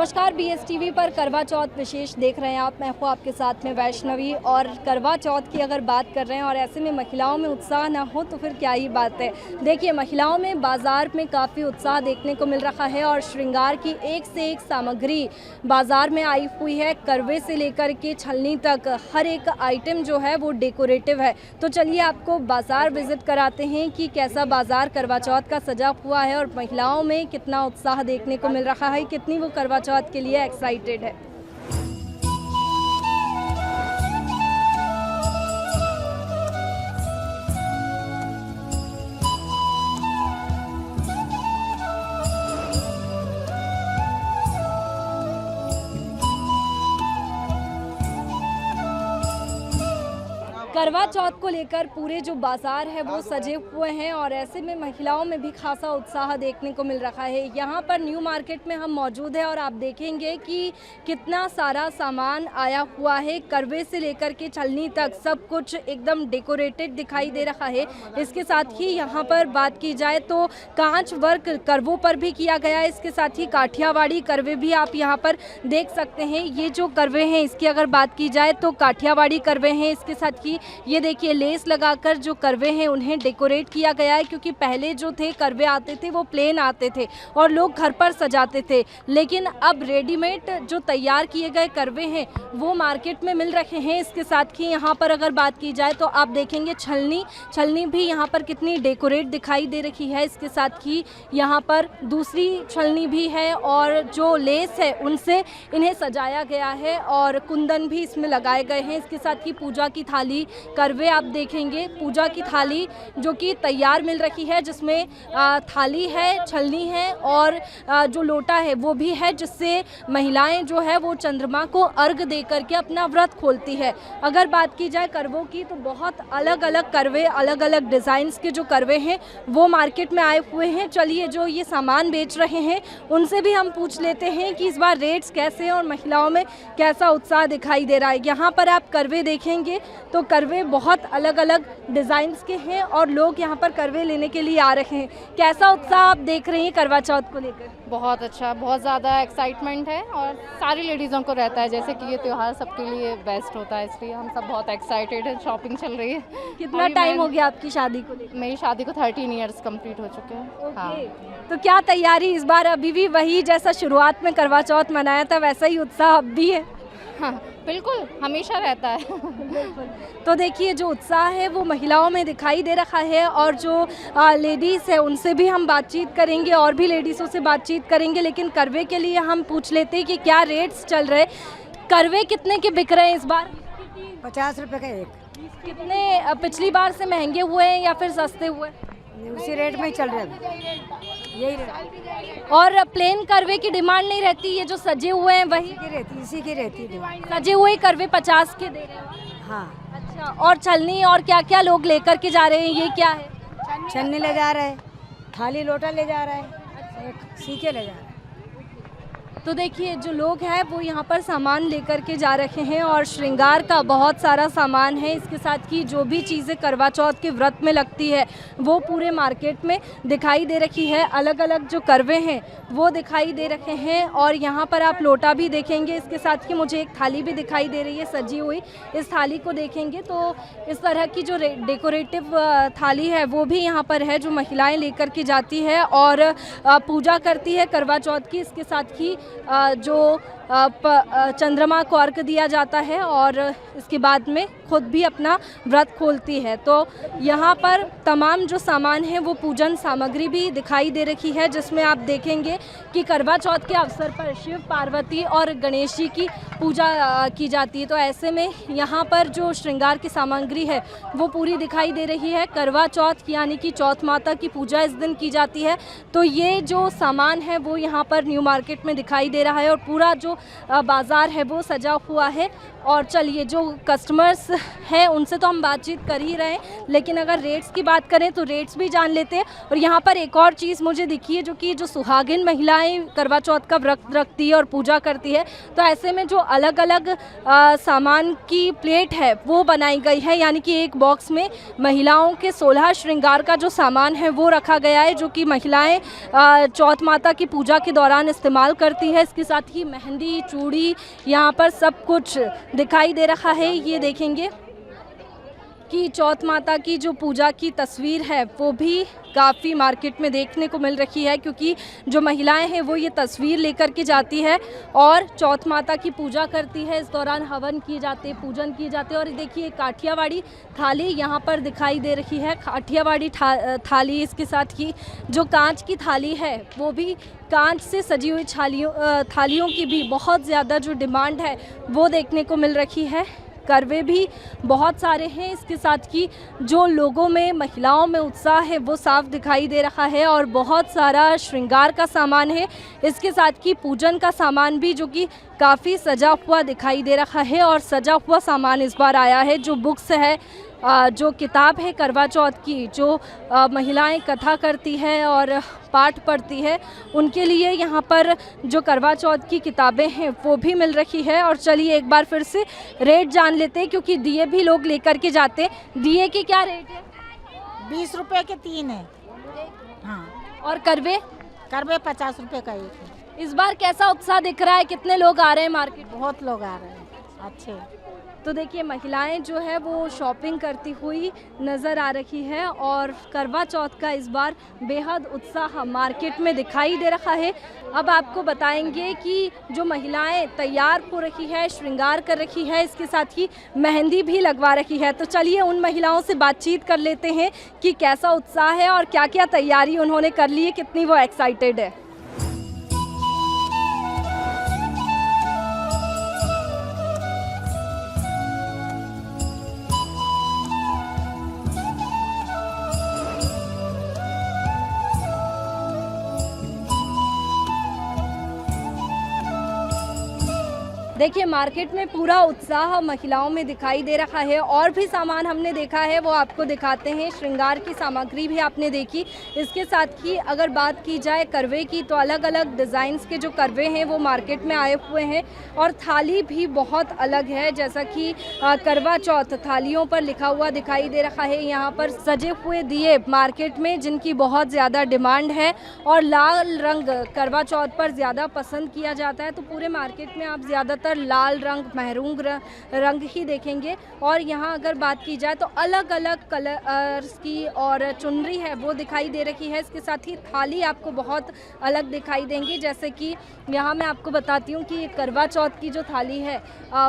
नमस्कार, BSTV पर करवा चौथ विशेष देख रहे हैं आप। मैं हूँ आपके साथ में वैष्णवी। और करवा चौथ की अगर बात कर रहे हैं और ऐसे में महिलाओं में उत्साह ना हो तो फिर क्या ही बात है। देखिए, महिलाओं में बाज़ार में काफ़ी उत्साह देखने को मिल रहा है और श्रृंगार की एक से एक सामग्री बाज़ार में आई हुई है। करवे से लेकर के छलनी तक हर एक आइटम जो है वो डेकोरेटिव है। तो चलिए आपको बाज़ार विज़िट कराते हैं कि कैसा बाज़ार करवा चौथ का सजा हुआ है और महिलाओं में कितना उत्साह देखने को मिल रहा है, कितनी वो करवा चौथ के लिए एक्साइटेड है। करवा चौथ को लेकर पूरे जो बाज़ार है वो सजे हुए हैं और ऐसे में महिलाओं में भी खासा उत्साह देखने को मिल रहा है। यहाँ पर न्यू मार्केट में हम मौजूद हैं और आप देखेंगे कि कितना सारा सामान आया हुआ है। करवे से लेकर के छलनी तक सब कुछ एकदम डेकोरेटेड दिखाई दे रहा है। इसके साथ ही यहाँ पर बात की जाए तो कांच वर्क करवों पर भी किया गया है। इसके साथ ही काठियावाड़ी करवे भी आप यहाँ पर देख सकते हैं। ये जो करवे हैं इसकी अगर बात की जाए तो काठियावाड़ी करवे हैं। इसके साथ ही ये देखिए लेस लगाकर जो करवे हैं उन्हें डेकोरेट किया गया है, क्योंकि पहले जो थे करवे आते थे वो प्लेन आते थे और लोग घर पर सजाते थे, लेकिन अब रेडीमेड जो तैयार किए गए करवे हैं वो मार्केट में मिल रहे हैं। इसके साथ ही यहाँ पर अगर बात की जाए तो आप देखेंगे छलनी भी यहाँ पर कितनी डेकोरेट दिखाई दे रही है। इसके साथ ही यहाँ पर दूसरी छलनी भी है और जो लेस है उनसे इन्हें सजाया गया है और कुंदन भी इसमें लगाए गए हैं। इसके साथ ही पूजा की थाली करवे आप देखेंगे, पूजा की थाली जो कि तैयार मिल रही है, जिसमें थाली है, छलनी है और जो लोटा है वो भी है, जिससे महिलाएं जो है वो चंद्रमा को अर्घ दे करके अपना व्रत खोलती है। अगर बात की जाए करवों की तो बहुत अलग अलग करवे, अलग अलग डिज़ाइंस के जो करवे हैं वो मार्केट में आए हुए हैं। चलिए जो ये सामान बेच रहे हैं उनसे भी हम पूछ लेते हैं कि इस बार रेट्स कैसे हैं और महिलाओं में कैसा उत्साह दिखाई दे रहा है। यहाँ पर आप करवे देखेंगे तो करवे बहुत अलग अलग डिज़ाइंस के हैं और लोग यहाँ पर करवे लेने के लिए आ रहे हैं। कैसा उत्साह आप देख रहे हैं करवा चौथ को लेकर? बहुत अच्छा, बहुत ज़्यादा एक्साइटमेंट है और सारी लेडीज़ों को रहता है, जैसे कि ये त्यौहार सबके लिए बेस्ट होता है, इसलिए हम सब बहुत एक्साइटेड हैं। शॉपिंग चल रही है। कितना टाइम हो गया आपकी शादी को लेकर? मेरी शादी को 13 ईयर्स कंप्लीट हो चुके हैं। हाँ। तो क्या तैयारी इस बार अभी भी वही जैसा शुरुआत में करवा चौथ मनाया था वैसा ही उत्साह अब भी है? हाँ बिल्कुल, हमेशा रहता है। तो देखिए जो उत्साह है वो महिलाओं में दिखाई दे रहा है और जो लेडीज़ है उनसे भी हम बातचीत करेंगे और भी लेडीज़ों से बातचीत करेंगे, लेकिन करवे के लिए हम पूछ लेते हैं कि क्या रेट्स चल रहे। करवे कितने के बिक रहे हैं इस बार? 50 रुपये का एक। कितने पिछली बार से महंगे हुए हैं या फिर सस्ते हुए? उसी रेट में ही चल रहे हैं, यही रेट। और प्लेन करवे की डिमांड नहीं रहती, ये जो सजे हुए हैं वही इसी की रहती है। सजे हुए करवे 50 के दे रहे हैं? हाँ। अच्छा, और छलनी और क्या क्या लोग लेकर के जा रहे हैं, ये क्या है? छन्नी ले जा रहा है, थाली लोटा ले जा रहा है, एक सीके ले जा रहा है। तो देखिए जो लोग हैं वो यहाँ पर सामान लेकर के जा रहे हैं और श्रृंगार का बहुत सारा सामान है। इसके साथ ही जो भी चीज़ें करवा चौथ के व्रत में लगती है वो पूरे मार्केट में दिखाई दे रही है। अलग अलग जो करवे हैं वो दिखाई दे रहे हैं और यहाँ पर आप लोटा भी देखेंगे। इसके साथ ही मुझे एक थाली भी दिखाई दे रही है सजी हुई। इस थाली को देखेंगे तो इस तरह की जो डेकोरेटिव थाली है वो भी यहाँ पर है, जो महिलाएँ लेकर के जाती है और पूजा करती है करवा चौथ की। इसके साथ ही जो चंद्रमा को अर्घ दिया जाता है और इसके बाद में खुद भी अपना व्रत खोलती है। तो यहाँ पर तमाम जो सामान है वो पूजन सामग्री भी दिखाई दे रही है, जिसमें आप देखेंगे कि करवा चौथ के अवसर पर शिव, पार्वती और गणेश जी की पूजा की जाती है। तो ऐसे में यहाँ पर जो श्रृंगार की सामग्री है वो पूरी दिखाई दे रही है। करवा चौथ यानी कि चौथ माता की पूजा इस दिन की जाती है। तो ये जो सामान है वो यहाँ पर न्यू मार्केट में दिखाई दे रहा है और पूरा जो बाज़ार है वो सजा हुआ है और चलिए जो कस्टमर्स हैं उनसे तो हम बातचीत कर ही रहे हैं, लेकिन अगर रेट्स की बात करें तो रेट्स भी जान लेते हैं। और यहाँ पर एक और चीज़ मुझे दिखी है जो कि जो सुहागिन महिलाएं करवा चौथ का व्रत रखती है और पूजा करती है, तो ऐसे में जो अलग अलग सामान की प्लेट है वो बनाई गई है, यानी कि एक बॉक्स में महिलाओं के 16 श्रृंगार का जो सामान है वो रखा गया है, जो कि महिलाएँ चौथ माता की पूजा के दौरान इस्तेमाल करती है। इसके साथ ही मेहंदी, चूड़ी, यहाँ पर सब कुछ दिखाई दे रहा है। ये देखेंगे कि चौथ माता की जो पूजा की तस्वीर है वो भी काफ़ी मार्केट में देखने को मिल रही है, क्योंकि जो महिलाएं हैं वो ये तस्वीर लेकर के जाती है और चौथ माता की पूजा करती है। इस दौरान हवन किए जाते हैं, पूजन किए जाते हैं। और देखिए काठियावाड़ी थाली यहाँ पर दिखाई दे रही है, काठियावाड़ी थाली। इसके साथ ही जो कांच की थाली है वो भी कांच से सजी हुई थालियों की भी बहुत ज़्यादा जो डिमांड है वो देखने को मिल रही है। करवे भी बहुत सारे हैं। इसके साथ ही जो लोगों में, महिलाओं में उत्साह है वो साफ दिखाई दे रहा है और बहुत सारा श्रृंगार का सामान है। इसके साथ ही पूजन का सामान भी जो कि काफ़ी सजा हुआ दिखाई दे रहा है। और सजा हुआ सामान इस बार आया है, जो बुक्स है, जो किताब है करवा चौथ की, जो महिलाएं कथा करती है और पाठ पढ़ती है, उनके लिए यहाँ पर जो करवा चौथ की किताबें हैं वो भी मिल रही है। और चलिए एक बार फिर से रेट जान लेते हैं, क्योंकि दिए भी लोग लेकर के जाते हैं। दिए की क्या रेट है? 20 रुपए के 3 है। हाँ। और करवे? करवे 50 रुपए का 1 है। इस बार कैसा उत्साह दिख रहा है? कितने लोग आ रहे हैं मार्केट? बहुत लोग आ रहे हैं, अच्छे। तो देखिए महिलाएं जो है वो शॉपिंग करती हुई नज़र आ रही है और करवा चौथ का इस बार बेहद उत्साह मार्केट में दिखाई दे रहा है। अब आपको बताएंगे कि जो महिलाएं तैयार हो रही है, श्रृंगार कर रही है, इसके साथ ही मेहंदी भी लगवा रही है। तो चलिए उन महिलाओं से बातचीत कर लेते हैं कि कैसा उत्साह है और क्या क्या तैयारी उन्होंने कर ली है, कितनी वो एक्साइटेड है। देखिए मार्केट में पूरा उत्साह महिलाओं में दिखाई दे रहा है। और भी सामान हमने देखा है वो आपको दिखाते हैं। श्रृंगार की सामग्री भी आपने देखी। इसके साथ ही अगर बात की जाए करवे की, तो अलग अलग डिज़ाइंस के जो करवे हैं वो मार्केट में आए हुए हैं। और थाली भी बहुत अलग है, जैसा कि करवा चौथ थालियों पर लिखा हुआ दिखाई दे रहा है। यहाँ पर सजे हुए दिए मार्केट में जिनकी बहुत ज़्यादा डिमांड है और लाल रंग करवा चौथ पर ज़्यादा पसंद किया जाता है। तो पूरे मार्केट में आप ज़्यादातर लाल रंग, महरून रंग ही देखेंगे। और यहाँ अगर बात की जाए तो अलग अलग कलर्स की और चुनरी है वो दिखाई दे रही है। इसके साथ ही थाली आपको बहुत अलग दिखाई देंगी, जैसे कि यहाँ मैं आपको बताती हूँ कि करवा चौथ की जो थाली है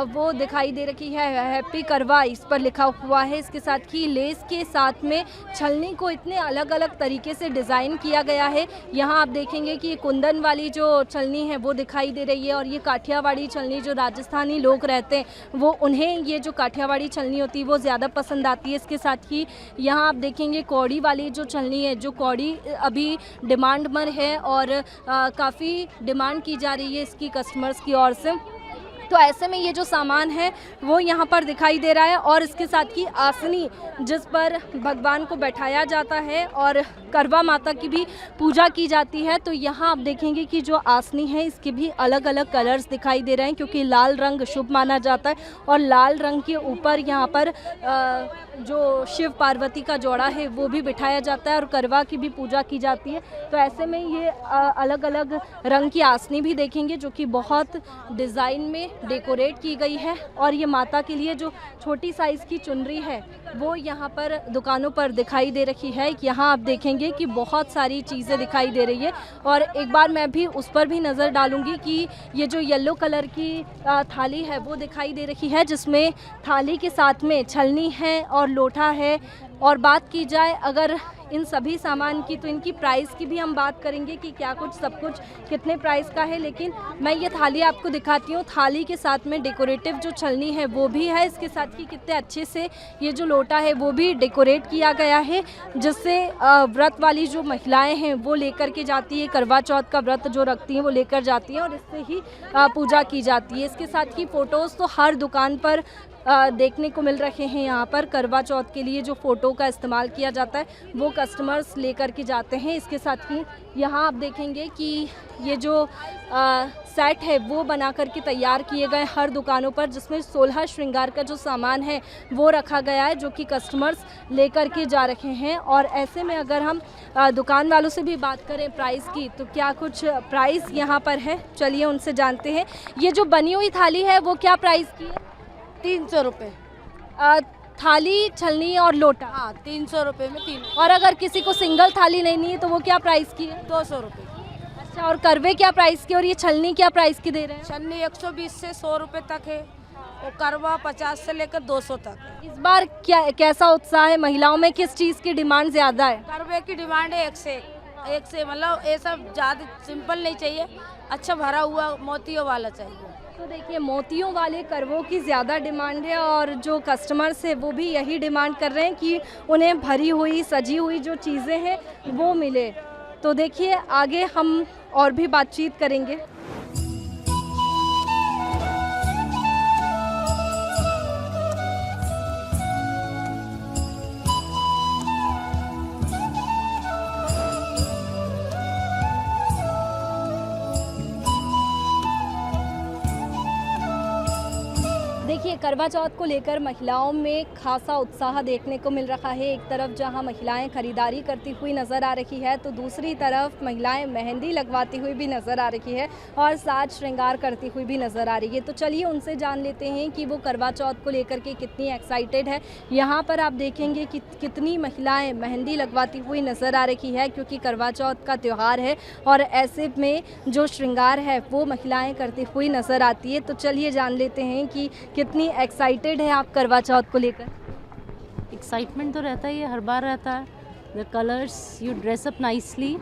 वो दिखाई दे रही है, हैप्पी करवा इस पर लिखा हुआ है। इसके साथ ही लेस के साथ में छलनी को इतने अलग अलग तरीके से डिज़ाइन किया गया है। यहाँ आप देखेंगे कि कुंदन वाली जो छलनी है वो दिखाई दे रही है। और ये काठियावाड़ी छलनी, जो राजस्थानी लोग रहते हैं वो, उन्हें ये जो काठियावाड़ी छलनी होती है वो ज़्यादा पसंद आती है। इसके साथ ही यहाँ आप देखेंगे कौड़ी वाली जो छलनी है, जो कौड़ी अभी डिमांड में है और काफ़ी डिमांड की जा रही है इसकी कस्टमर्स की ओर से। तो ऐसे में ये जो सामान है वो यहाँ पर दिखाई दे रहा है। और इसके साथ ही आसनी, जिस पर भगवान को बैठाया जाता है और करवा माता की भी पूजा की जाती है। तो यहाँ आप देखेंगे कि जो आसनी है इसके भी अलग अलग कलर्स दिखाई दे रहे हैं, क्योंकि लाल रंग शुभ माना जाता है। और लाल रंग के ऊपर यहाँ पर जो शिव पार्वती का जोड़ा है वो भी बिठाया जाता है और करवा की भी पूजा की जाती है। तो ऐसे में ये अलग अलग रंग की आसनी भी देखेंगे, जो कि बहुत डिज़ाइन में डेकोरेट की गई है। और ये माता के लिए जो छोटी साइज़ की चुनरी है वो यहाँ पर दुकानों पर दिखाई दे रही है। यहाँ आप देखेंगे कि बहुत सारी चीज़ें दिखाई दे रही है। और एक बार मैं भी उस पर भी नज़र डालूंगी कि ये जो येलो कलर की थाली है वो दिखाई दे रही है, जिसमें थाली के साथ में छलनी है और लोटा है। और बात की जाए अगर इन सभी सामान की। तो इनकी प्राइस की भी हम बात करेंगे कि क्या कुछ सब कुछ कितने प्राइस का है। लेकिन मैं ये थाली आपको दिखाती हूँ, थाली के साथ में डेकोरेटिव जो छलनी है वो भी है, इसके साथ ही कितने अच्छे से ये जो लोटा है वो भी डेकोरेट किया गया है, जिससे व्रत वाली जो महिलाएं हैं वो लेकर के जाती है, करवा चौथ का व्रत जो रखती हैं वो लेकर जाती हैं और इससे ही पूजा की जाती है। इसके साथ ही फ़ोटोज़ तो हर दुकान पर देखने को मिल रहे हैं। यहाँ पर करवा चौथ के लिए जो फ़ोटो का इस्तेमाल किया जाता है वो कस्टमर्स लेकर के जाते हैं। इसके साथ ही यहाँ आप देखेंगे कि ये जो सेट है वो बना करके तैयार किए गए हर दुकानों पर, जिसमें 16 श्रृंगार का जो सामान है वो रखा गया है, जो कि कस्टमर्स लेकर के जा रहे हैं। और ऐसे में अगर हम दुकान वालों से भी बात करें प्राइस की, तो क्या कुछ प्राइस यहाँ पर है, चलिए उनसे जानते हैं। ये जो बनी हुई थाली है वो क्या प्राइस की है? 300 रुपये। थाली, छलनी और लोटा। हाँ, 300 रुपये में 3। और अगर किसी को सिंगल थाली लेनी है तो वो क्या प्राइस की है? 200 रुपये। अच्छा, और करवे क्या प्राइस की और ये छलनी क्या प्राइस की दे रहे हैं? छन्नी 120 से 100 रुपये तक है और करवा 50 से लेकर 200 तक है। इस बार कैसा उत्साह है महिलाओं में, किस चीज़ की डिमांड ज़्यादा है? करवे की डिमांड है एक से मतलब ये सब ज़्यादा सिंपल नहीं चाहिए, अच्छा भरा हुआ मोतियों वाला चाहिए। तो देखिए, मोतियों वाले करवों की ज़्यादा डिमांड है और जो कस्टमर्स है वो भी यही डिमांड कर रहे हैं कि उन्हें भरी हुई सजी हुई जो चीज़ें हैं वो मिले। तो देखिए, आगे हम और भी बातचीत करेंगे। देखिए, करवा चौथ को लेकर महिलाओं में खासा उत्साह देखने को मिल रहा है। एक तरफ जहां महिलाएं खरीदारी करती हुई नज़र आ रही है, तो दूसरी तरफ महिलाएं मेहंदी लगवाती हुई भी नज़र आ रही है और साज श्रृंगार करती हुई भी नज़र आ रही है। तो चलिए उनसे जान लेते हैं कि वो करवा चौथ को लेकर के कितनी एक्साइटेड है। यहाँ पर आप देखेंगे कि कितनी महिलाएँ मेहंदी लगवाती हुई नज़र आ रही है, क्योंकि करवा चौथ का त्यौहार है और ऐसे में जो श्रृंगार है वो महिलाएँ करती हुई नज़र आती है। तो चलिए जान लेते हैं कि कितनी एक्साइटेड है आप करवा चौथ को लेकर। एक्साइटमेंट तो रहता ही है, हर बार रहता है। The colours, you dress up nicely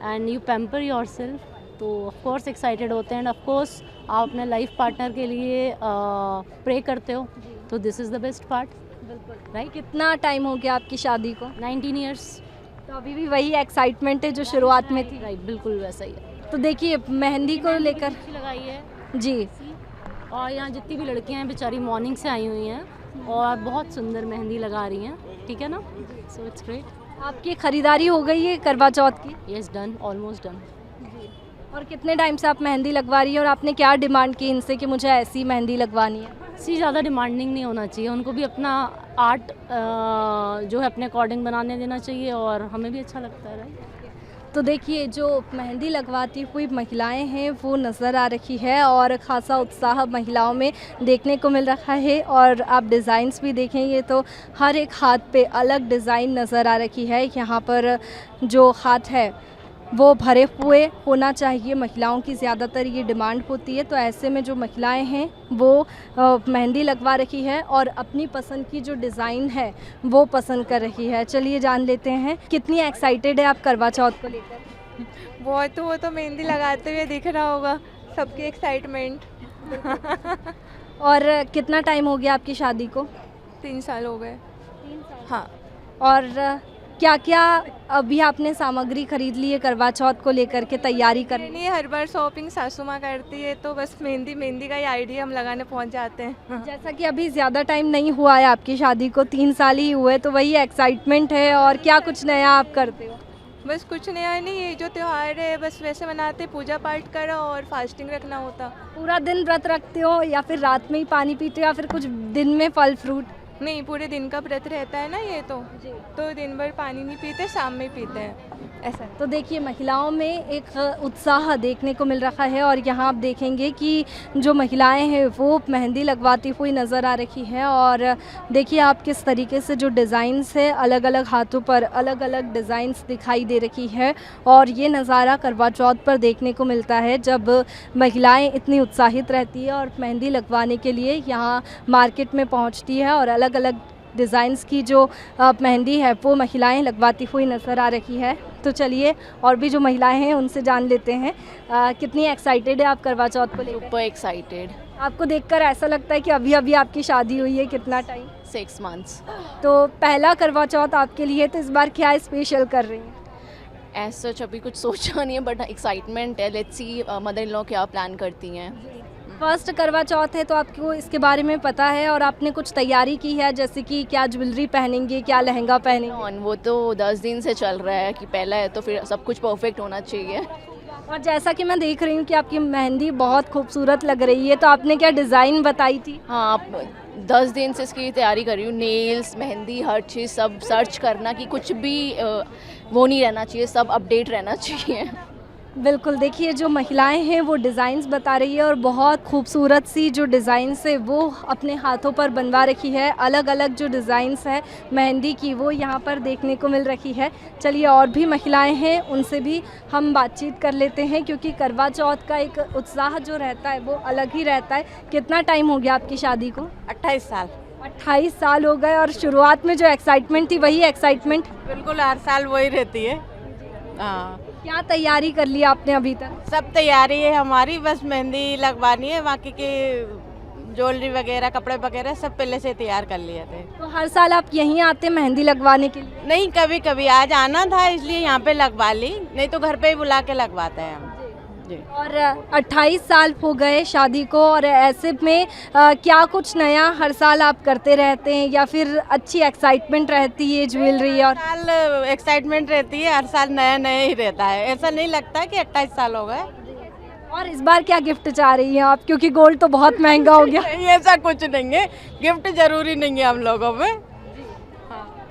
and you pamper yourself, तो ऑफ कोर्स एक्साइटेड होते हैं। एंड ऑफ कोर्स आप अपने लाइफ पार्टनर के लिए प्रे करते हो, तो this is the best part. बिल्कुल राइट। कितना टाइम हो गया आपकी शादी को? 19 ईयर्स। तो अभी भी वही एक्साइटमेंट है जो शुरुआत में थी? राइट, बिल्कुल वैसा ही है। तो देखिए, मेहंदी को लेकर अच्छी लगाई है जी, और यहाँ जितनी भी लड़कियाँ हैं बेचारी मॉर्निंग से आई हुई हैं और बहुत सुंदर मेहंदी लगा रही हैं, ठीक है ना, सो इट्स ग्रेट। आपकी खरीदारी हो गई है करवा चौथ की? Yes, done, almost done. और कितने टाइम से आप मेहंदी लगवा रही हैं और आपने क्या डिमांड की इनसे कि मुझे ऐसी मेहंदी लगवानी है? सी ज़्यादा डिमांडिंग नहीं होना चाहिए, उनको भी अपना आर्ट जो है अपने अकॉर्डिंग बनाने देना चाहिए और हमें भी अच्छा लगता है। राइट। तो देखिए, जो मेहंदी लगवाती हुई महिलाएं हैं वो नज़र आ रही है और ख़ासा उत्साह महिलाओं में देखने को मिल रहा है। और आप डिज़ाइंस भी देखेंगे तो हर एक हाथ पे अलग डिज़ाइन नज़र आ रही है। यहाँ पर जो हाथ है वो भरे हुए होना चाहिए, महिलाओं की ज़्यादातर ये डिमांड होती है। तो ऐसे में जो महिलाएं हैं वो मेहंदी लगवा रही है और अपनी पसंद की जो डिज़ाइन है वो पसंद कर रही है। चलिए जान लेते हैं कितनी एक्साइटेड है आप करवा चौथ को लेकर? वो तो मेहंदी लगाते हुए दिख रहा होगा, सबकी एक्साइटमेंट। और कितना टाइम हो गया आपकी शादी को? 3 साल हो गए। 3 साल। हाँ। और क्या क्या अभी आपने सामग्री खरीद ली है करवा चौथ को लेकर के तैयारी करने? नहीं, हर बार शॉपिंग सासू माँ करती है, तो बस मेहंदी का ही आइडिया हम लगाने पहुँच जाते हैं। जैसा कि अभी ज़्यादा टाइम नहीं हुआ है आपकी शादी को, 3 साल ही हुए, तो वही एक्साइटमेंट है। और क्या कुछ नया आप करते हो? बस कुछ नया नहीं, ये जो त्यौहार है बस वैसे मनाते, पूजा पाठ करो और फास्टिंग रखना होता। पूरा दिन व्रत रखते हो या फिर रात में ही पानी पीते हो या फिर कुछ दिन में फल फ्रूट? नहीं, पूरे दिन का व्रत रहता है ना ये, तो दिन भर पानी नहीं पीते, शाम में पीते हैं, ऐसा। तो देखिए, महिलाओं में एक उत्साह देखने को मिल रहा है और यहाँ आप देखेंगे कि जो महिलाएं हैं वो मेहंदी लगवाती हुई नज़र आ रही है। और देखिए आप किस तरीके से जो डिज़ाइंस है, अलग अलग हाथों पर अलग अलग डिज़ाइंस दिखाई दे रही है। और ये नज़ारा करवा चौथ पर देखने को मिलता है जब महिलाएं इतनी उत्साहित रहती है और मेहंदी लगवाने के लिए यहाँ मार्केट में पहुँचती है और अलग अलग डिज़ाइंस की जो मेहंदी है वो महिलाएं लगवाती हुई नज़र आ रही है। तो चलिए और भी जो महिलाएं हैं उनसे जान लेते हैं कितनी एक्साइटेड है आप करवा चौथ को लेकर। Super excited. आपको देखकर ऐसा लगता है कि अभी अभी आपकी शादी हुई है, कितना टाइम? 6 months। तो पहला करवा चौथ आपके लिए, तो इस बार क्या स्पेशल कर रही हैं? एज सच अभी कुछ सोचा नहीं है बट एक्साइटमेंट है। Let's see mother in law क्या प्लान करती हैं। फर्स्ट करवा चौथ है तो आपको इसके बारे में पता है और आपने कुछ तैयारी की है, जैसे कि क्या ज्वेलरी पहनेंगे, क्या लहंगा पहनेंगे? वो तो 10 दिन से चल रहा है कि पहला है तो फिर सब कुछ परफेक्ट होना चाहिए। और जैसा कि मैं देख रही हूँ कि आपकी मेहंदी बहुत खूबसूरत लग रही है, तो आपने क्या डिज़ाइन बताई थी? हाँ, 10 दिन से इसकी तैयारी कर रही हूँ। नेल्स, मेहंदी, हर चीज़ सब सर्च करना कि कुछ भी वो नहीं रहना चाहिए, सब अपडेट रहना चाहिए। बिल्कुल, देखिए जो महिलाएं हैं वो डिज़ाइंस बता रही है और बहुत खूबसूरत सी जो डिज़ाइंस है वो अपने हाथों पर बनवा रखी है। अलग अलग जो डिज़ाइंस है मेहंदी की वो यहाँ पर देखने को मिल रही है। चलिए और भी महिलाएं हैं उनसे भी हम बातचीत कर लेते हैं, क्योंकि करवा चौथ का एक उत्साह जो रहता है वो अलग ही रहता है। कितना टाइम हो गया आपकी शादी को? 28 साल। 28 साल हो गए। और शुरुआत में जो एक्साइटमेंट थी वही एक्साइटमेंट? बिल्कुल, हर साल वही रहती है। हाँ, क्या तैयारी कर ली आपने अभी तक? सब तैयारी है हमारी, बस मेहंदी लगवानी है, बाकी की ज्वेलरी वगैरह, कपड़े वगैरह सब पहले से तैयार कर लिए थे। तो हर साल आप यहीं आते मेहंदी लगवाने के लिए? नहीं, कभी कभी आज आना था इसलिए यहाँ पे लगवा ली, नहीं तो घर पे ही बुला के लगवाते हैं हम जी। और 28 साल हो गए शादी को, और ऐसे में क्या कुछ नया हर साल आप करते रहते हैं या फिर अच्छी एक्साइटमेंट रहती है ज्वेलरी? और हर साल एक्साइटमेंट रहती है, हर साल नया नया ही रहता है, ऐसा नहीं लगता कि 28 साल हो गए। और इस बार क्या गिफ्ट चाह रही हैं आप, क्योंकि गोल्ड तो बहुत महंगा हो गया? नहीं, ऐसा कुछ नहीं है, गिफ्ट जरूरी नहीं है हम लोगों में।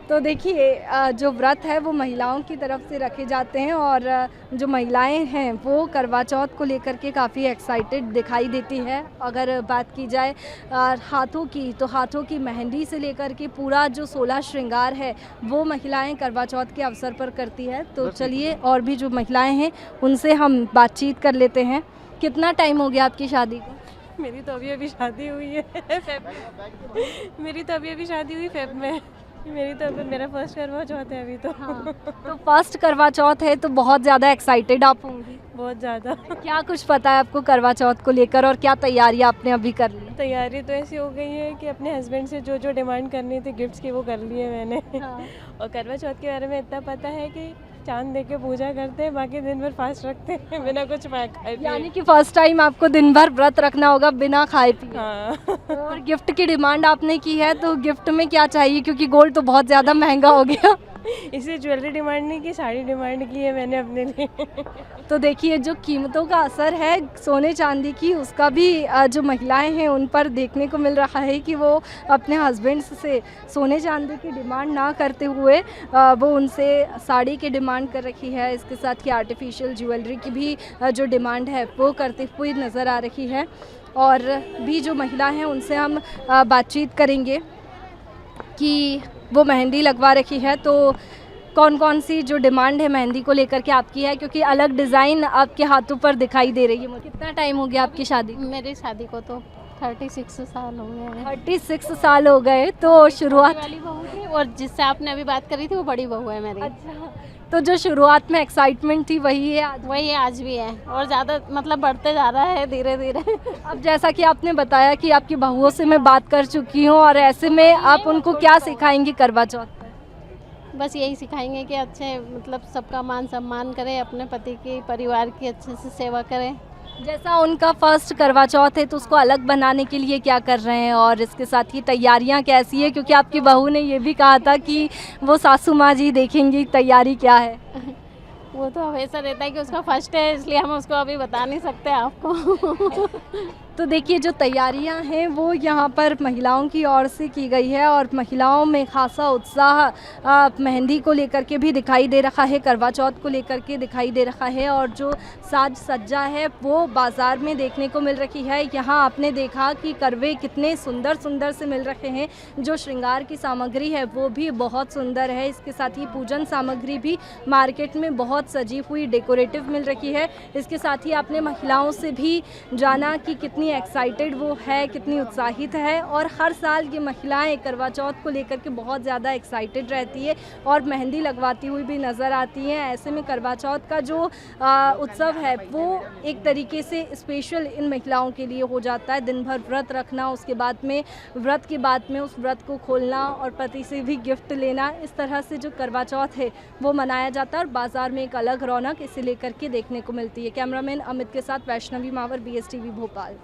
तो देखिए जो व्रत है वो महिलाओं की तरफ से रखे जाते हैं, और जो महिलाएं हैं वो करवा चौथ को लेकर के काफ़ी एक्साइटेड दिखाई देती है। अगर बात की जाए हाथों की, तो हाथों की मेहंदी से लेकर के पूरा जो 16 श्रृंगार है वो महिलाएं करवा चौथ के अवसर पर करती है। तो चलिए और भी जो महिलाएं हैं उनसे हम बातचीत कर लेते हैं। कितना टाइम हो गया आपकी शादी को? मेरी तो अभी शादी हुई है फेब में। मेरा फर्स्ट करवा चौथ है अभी तो। हाँ। तो फर्स्ट करवा चौथ है तो बहुत ज़्यादा एक्साइटेड आप होंगी? बहुत ज़्यादा। क्या कुछ पता है आपको करवा चौथ को लेकर, और क्या तैयारियां आपने अभी कर ली? तैयारी तो ऐसी हो गई है कि अपने हस्बैंड से जो जो डिमांड करनी थी गिफ्ट्स की वो कर ली है मैंने। हाँ। और करवा चौथ के बारे में इतना पता है कि चांद देके पूजा करते हैं, बाकी दिन भर फास्ट रखते हैं बिना कुछ खाए पिए। यानी कि फर्स्ट टाइम आपको दिन भर व्रत रखना होगा बिना खाए पिए। हाँ। और गिफ्ट की डिमांड आपने की है, तो गिफ्ट में क्या चाहिए, क्योंकि गोल्ड तो बहुत ज़्यादा महंगा हो गया? इसे ज्वेलरी डिमांड नहीं की, साड़ी डिमांड की है मैंने अपने लिए। तो देखिए जो कीमतों का असर है सोने चांदी की, उसका भी जो महिलाएं हैं उन पर देखने को मिल रहा है कि वो अपने हस्बैंड से सोने चांदी की डिमांड ना करते हुए वो उनसे साड़ी की डिमांड कर रखी है। इसके साथ ही आर्टिफिशियल ज्वेलरी की भी जो डिमांड है वो करते हुए नज़र आ रही है। और भी जो महिला हैं उनसे हम बातचीत करेंगे कि वो मेहंदी लगवा रखी है, तो कौन कौन सी जो डिमांड है मेहंदी को लेकर के आपकी है, क्योंकि अलग डिज़ाइन आपके हाथों पर दिखाई दे रही है मुझे। कितना टाइम हो गया आपकी शादी? मेरी शादी को तो 36 साल हो गए। 36 साल हो गए। तो शुरुआत वाली बहू थी, और जिससे आपने अभी बात करी थी वो बड़ी बहू है मेरी। अच्छा, तो जो शुरुआत में एक्साइटमेंट थी वही है आज? वही आज भी है, और ज़्यादा मतलब बढ़ते जा रहा है धीरे धीरे। अब जैसा कि आपने बताया कि आपकी बहुओं से मैं बात कर चुकी हूँ, और ऐसे में आप उनको क्या सिखाएंगी करवा चौथ पर? बस यही सिखाएंगे कि अच्छे मतलब सबका मान सम्मान करें, अपने पति की परिवार की अच्छे से सेवा करें। जैसा उनका फर्स्ट करवा चौथ है तो उसको अलग बनाने के लिए क्या कर रहे हैं, और इसके साथ ही तैयारियां कैसी है, क्योंकि आपकी बहू ने ये भी कहा था कि वो सासू माँ जी देखेंगी, तैयारी क्या है? वो तो हमेशा रहता है कि उसका फर्स्ट है, इसलिए हम उसको अभी बता नहीं सकते आपको। तो देखिए जो तैयारियां हैं वो यहाँ पर महिलाओं की ओर से की गई है, और महिलाओं में खासा उत्साह मेहंदी को लेकर के भी दिखाई दे रहा है, करवा चौथ को लेकर के दिखाई दे रहा है। और जो साज सज्जा है वो बाज़ार में देखने को मिल रही है। यहाँ आपने देखा कि करवे कितने सुंदर सुंदर से मिल रहे हैं, जो श्रृंगार की सामग्री है वो भी बहुत सुंदर है। इसके साथ ही पूजन सामग्री भी मार्केट में बहुत सजी हुई डेकोरेटिव मिल रही है। इसके साथ ही आपने महिलाओं से भी जाना कि कितनी कितनी एक्साइटेड वो है, कितनी उत्साहित है। और हर साल ये महिलाएं करवा चौथ को लेकर के बहुत ज़्यादा एक्साइटेड रहती है और मेहंदी लगवाती हुई भी नज़र आती हैं। ऐसे में करवा चौथ का जो उत्सव है वो एक तरीके से स्पेशल इन महिलाओं के लिए हो जाता है। दिन भर व्रत रखना, उसके बाद में व्रत के बाद में उस व्रत को खोलना और पति से भी गिफ्ट लेना, इस तरह से जो करवा चौथ है वो मनाया जाता है और बाज़ार में एक अलग रौनक इसे लेकर के देखने को मिलती है। कैमरामैन अमित के साथ वैष्णवी मावर, BSTV भोपाल।